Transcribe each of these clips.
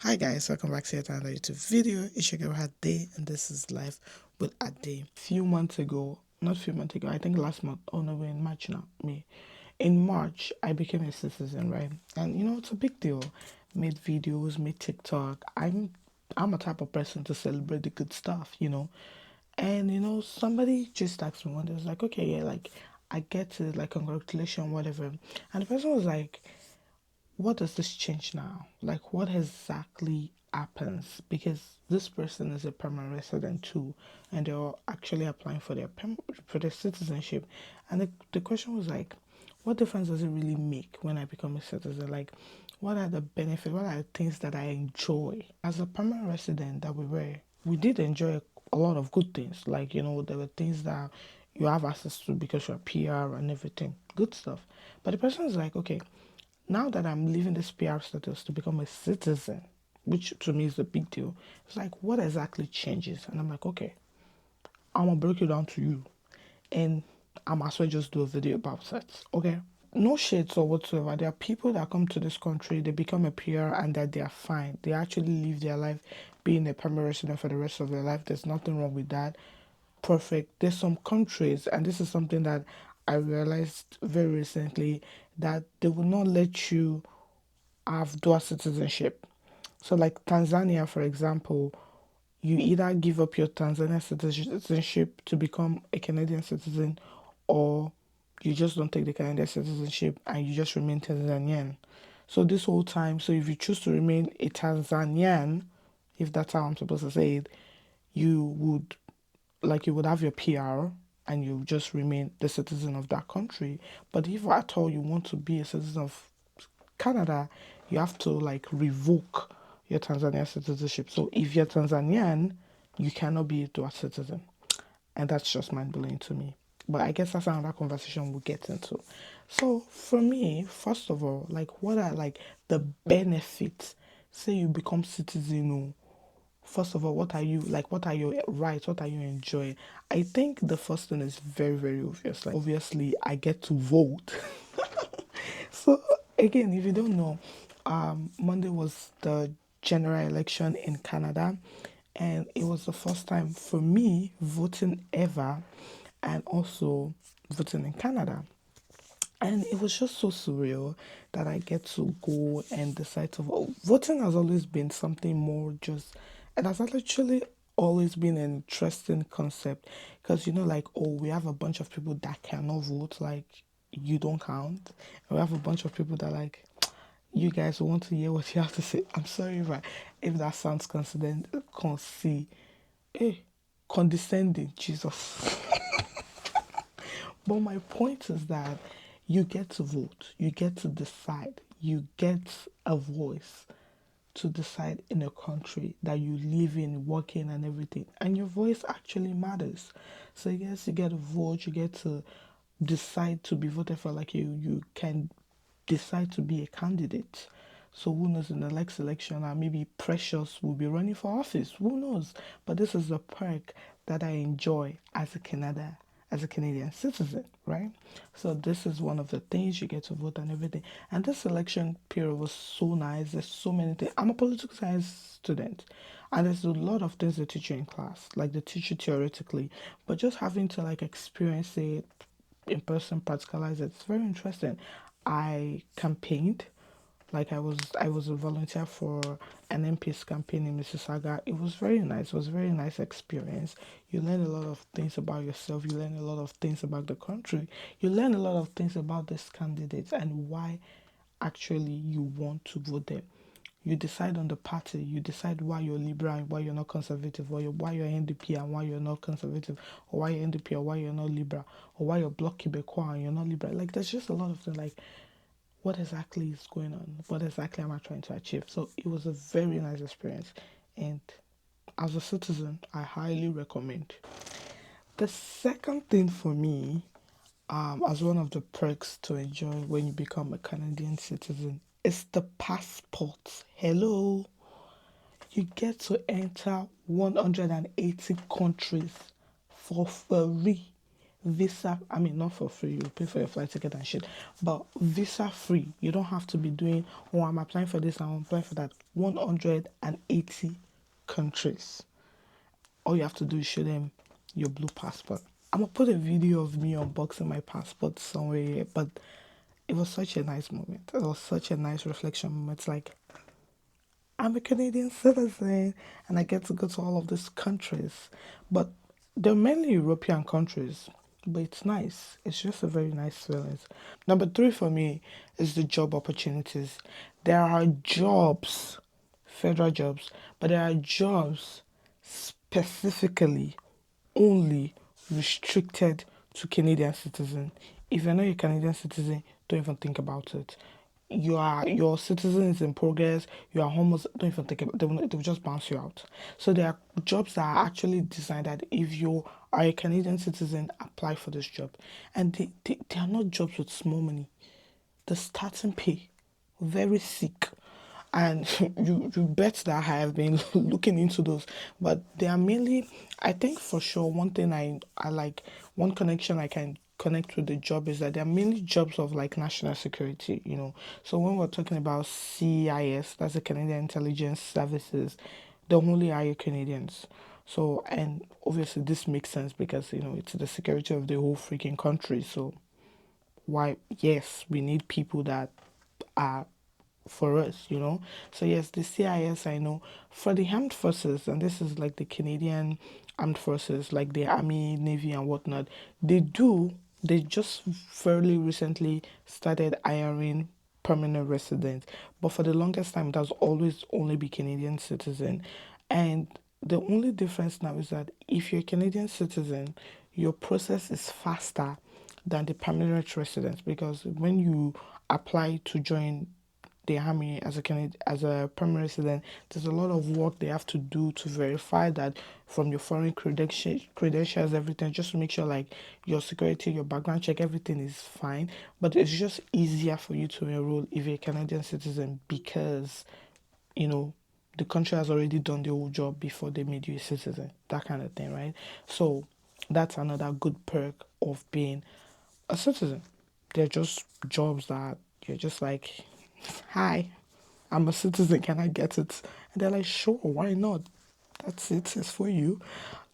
Hi guys, welcome back to yet another YouTube video. It's your girl Ade, and this is Life with Ade. I think last month, oh no, we're in March now, May. In March, I became a citizen, right? And it's a big deal. Made videos, made TikTok. I'm a type of person to celebrate the good stuff. And somebody just asked me one day, was like, okay, yeah, like I get it, like congratulations, whatever. And the person was like, what does this change now? Like, what exactly happens? Because this person is a permanent resident too, and they're actually applying for for their citizenship. And the question was like, what difference does it really make when I become a citizen? Like, what are the benefits? What are the things that I enjoy? As a permanent resident that we did enjoy a lot of good things. Like, there were things that you have access to because you're PR and everything. Good stuff. But the person is like, okay, now that I'm leaving this PR status to become a citizen, which to me is a big deal, it's like, what exactly changes? And I'm like, okay, I'm gonna break it down to you. And I might as well just do a video about it, okay? No shades or whatsoever. There are people that come to this country, they become a PR and that they are fine. They actually live their life being a permanent resident for the rest of their life. There's nothing wrong with that. Perfect. There's some countries, and this is something that I realized very recently, that they will not let you have dual citizenship. So, like Tanzania, for example, you either give up your Tanzania citizenship to become a Canadian citizen, or you just don't take the Canadian citizenship and you just remain Tanzanian. So, this whole time, so if you choose to remain a Tanzanian, if that's how I'm supposed to say it, you would you would have your PR and you just remain the citizen of that country. But if at all you want to be a citizen of Canada, you have to like revoke your Tanzanian citizenship. So if you're Tanzanian, you cannot be a dual citizen. And that's just mind blowing to me. But I guess that's another conversation we'll get into. So for me, first of all, like what are like the benefits? Say you become citizen, first of all, what are you like? What are your rights? What are you enjoying? I think the first thing is very, very obvious. Like, obviously, I get to vote. So, again, if you don't know, Monday was the general election in Canada, and it was the first time for me voting ever, and also voting in Canada. And it was just so surreal that I get to go and decide to vote. Voting has always been something more just, it has actually always been an interesting concept because, like, oh, we have a bunch of people that cannot vote, like, you don't count. And we have a bunch of people that, like, you guys want to hear what you have to say. I'm sorry if that sounds eh, condescending, Jesus. But my point is that you get to vote, you get to decide, you get a voice to decide in a country that you live in, work in, and everything. And your voice actually matters. So, yes, you get to vote, you get to decide to be voted for, like you can decide to be a candidate. So who knows, in the next election, maybe Precious will be running for office. Who knows? But this is the perk that I enjoy as a Canadian citizen, right? So this is one of the things, you get to vote and everything. And this election period was so nice. There's so many things. I'm a political science student, and there's a lot of things they teach you in class, like they teach you theoretically, but just having to like experience it in person, practicalize it, it's very interesting. I campaigned, like I was a volunteer for an MP's campaign in Mississauga. It was very nice. It was a very nice experience. You learn a lot of things about yourself. You learn a lot of things about the country. You learn a lot of things about these candidates and why actually you want to vote them. You decide on the party. You decide why you're liberal and why you're not conservative, or why you're NDP and why you're not conservative, or why you're NDP or why you're not liberal, or why you're Bloc Québécois and you're not liberal. Like there's just a lot of things. Like what exactly is going on? What exactly am I trying to achieve? So it was a very nice experience, and as a citizen, I highly recommend. The second thing for me, as one of the perks to enjoy when you become a Canadian citizen, is the passport. Hello, you get to enter 180 countries for free. visa, I mean, not for free, you pay for your flight ticket and shit, but visa free. You don't have to be doing, oh, I'm applying for this, I'm applying for that. 180 countries. All you have to do is show them your blue passport. I'm gonna put a video of me unboxing my passport somewhere here, but it was such a nice moment. It was such a nice reflection moment. It's like, I'm a Canadian citizen and I get to go to all of these countries. But they're mainly European countries, but it's nice. It's just a very nice feeling. Number three for me is the job opportunities. There are jobs, federal jobs, but there are jobs specifically only restricted to Canadian citizens. If you're not a Canadian citizen, don't even think about it. Your citizen is in progress, you are homeless, don't even think about it. They will just bounce you out. So there are jobs that are actually designed that if you are a Canadian citizen, apply for this job. And they are not jobs with small money. The starting pay, very sick. And you bet that I have been looking into those, but they are mainly, I think for sure, one thing I like, one connection I can connect with the job is that they're mainly jobs of like national security. So when we're talking about CIS, that's the Canadian Intelligence Services, they only hire Canadians. So, and obviously this makes sense because it's the security of the whole freaking country. So why, yes, we need people that are for us. So yes, the CIS I know for the armed forces, and this is like the Canadian armed forces, like the army, navy, and whatnot. They just fairly recently started hiring permanent residents, but for the longest time, it has always only be Canadian citizen, and the only difference now is that if you're a Canadian citizen, your process is faster than the permanent residents because when you apply to join the army as a permanent resident, there's a lot of work they have to do to verify that from your foreign credentials, everything, just to make sure like your security, your background check, everything is fine. But it's just easier for you to enroll if you're a Canadian citizen because you know the country has already done the whole job before they made you a citizen, that kind of thing, right? So that's another good perk of being a citizen. They're just jobs that you're just like, hi, I'm a citizen, can I get it? And they're like, sure, why not? That's it, it's for you.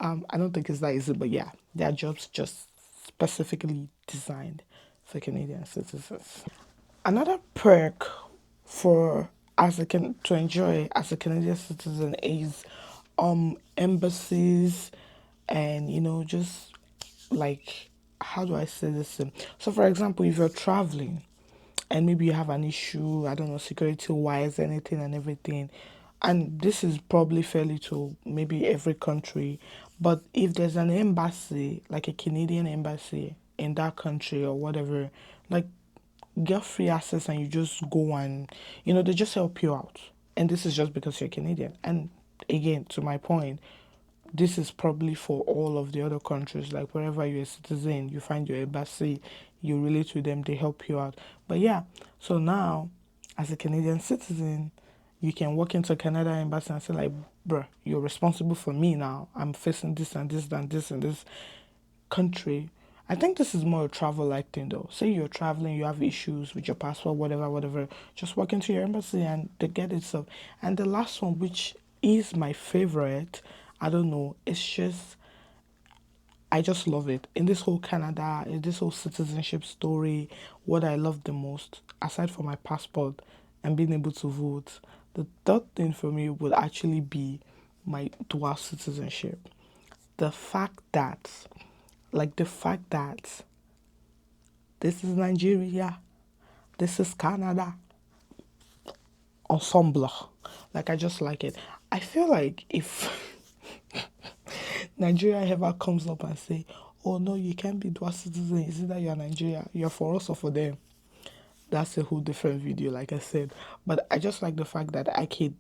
I don't think it's that easy, but yeah, there are jobs just specifically designed for Canadian citizens. Another perk for as a can to enjoy as a Canadian citizen is embassies and just like how do I say this? So for example, if you're traveling and maybe you have an issue, I don't know, security wise, anything and everything. And this is probably fairly to maybe every country. But if there's an embassy, like a Canadian embassy in that country or whatever, like get free access and you just go and, they just help you out. And this is just because you're Canadian. And again, to my point, this is probably for all of the other countries. Like wherever you're a citizen, you find your embassy, you relate with them, they help you out. But yeah, so now as a Canadian citizen, you can walk into Canada embassy and say like, bruh, you're responsible for me now. I'm facing this and this and this and this country. I think this is more a travel like thing though. Say you're traveling, you have issues with your passport, whatever, whatever. Just walk into your embassy and they get it so. And the last one, which is my favorite, I don't know, it's just I just love it. In this whole Canada, in this whole citizenship story, what I love the most, aside from my passport and being able to vote, the third thing for me would actually be my dual citizenship. The fact that, the fact that this is Nigeria, this is Canada, ensemble. Like, I just like it. I feel like if Nigeria ever comes up and say, oh no, you can't be dual citizen, it's either you're Nigeria, you're for us or for them. That's a whole different video, like I said. But I just like the fact that I could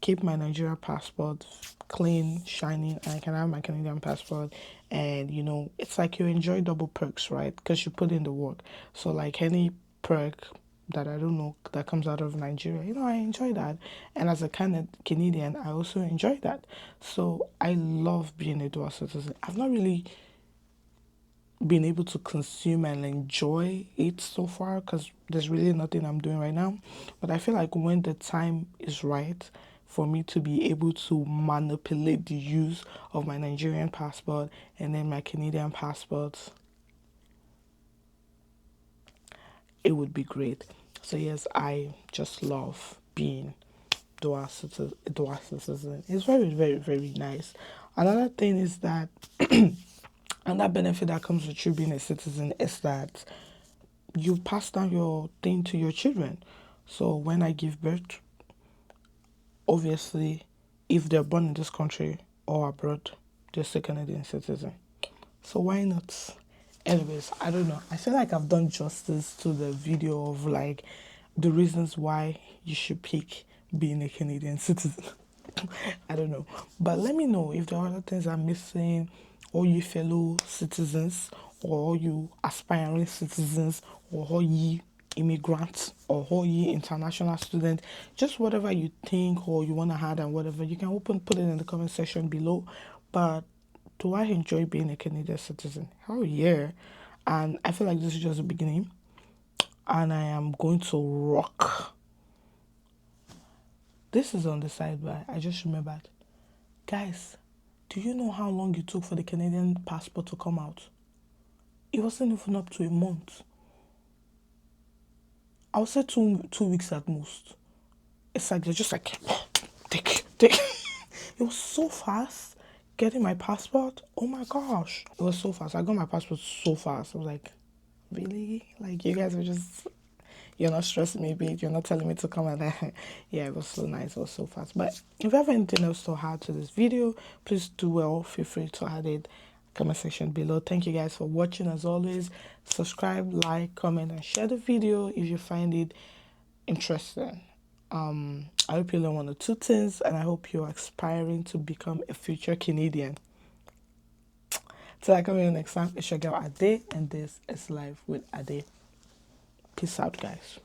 keep my Nigeria passport clean, shining, and I can have my Canadian passport. And it's like you enjoy double perks, right? Because you put in the work. So like any perk that I don't know that comes out of Nigeria, I enjoy that. And as a kind of Canadian, I also enjoy that. So I love being a dual citizen. I've not really been able to consume and enjoy it so far because there's really nothing I'm doing right now. But I feel like when the time is right for me to be able to manipulate the use of my Nigerian passport and then my Canadian passport, it would be great. So yes, I just love being dual citizen. It's very, very, very nice. Another thing is that another benefit that comes with you being a citizen is that you pass down your thing to your children. So when I give birth, obviously, if they're born in this country or abroad, they're still Canadian citizen. So why not? Anyways, I don't know. I feel like I've done justice to the video of like the reasons why you should pick being a Canadian citizen. I don't know. But let me know if there are other things I'm missing, or you fellow citizens, or you aspiring citizens, or all ye immigrants, or all ye international students, just whatever you think or you want to add and whatever, you can put it in the comment section below. But do I enjoy being a Canadian citizen? Hell yeah. And I feel like this is just the beginning. And I am going to rock. This is on the side, but I just remembered. Guys, do you know how long it took for the Canadian passport to come out? It wasn't even up to a month. I would say two weeks at most. It's like they're just like take. It was so fast getting my passport. Oh my gosh. It was so fast. I got my passport so fast. I was like, really? Like you guys are just you're not stressing me, babe. You're not telling me to come and then yeah, it was so nice. It was so fast. But if you have anything else to add to this video, please do well. Feel free to add it comment section below. Thank you guys for watching. As always, subscribe, like, comment, and share the video if you find it interesting. I hope you learn one or two things, and I hope you're aspiring to become a future Canadian. Till I come here next time, it's your girl Ade, and this is Life with Ade. Peace out, guys.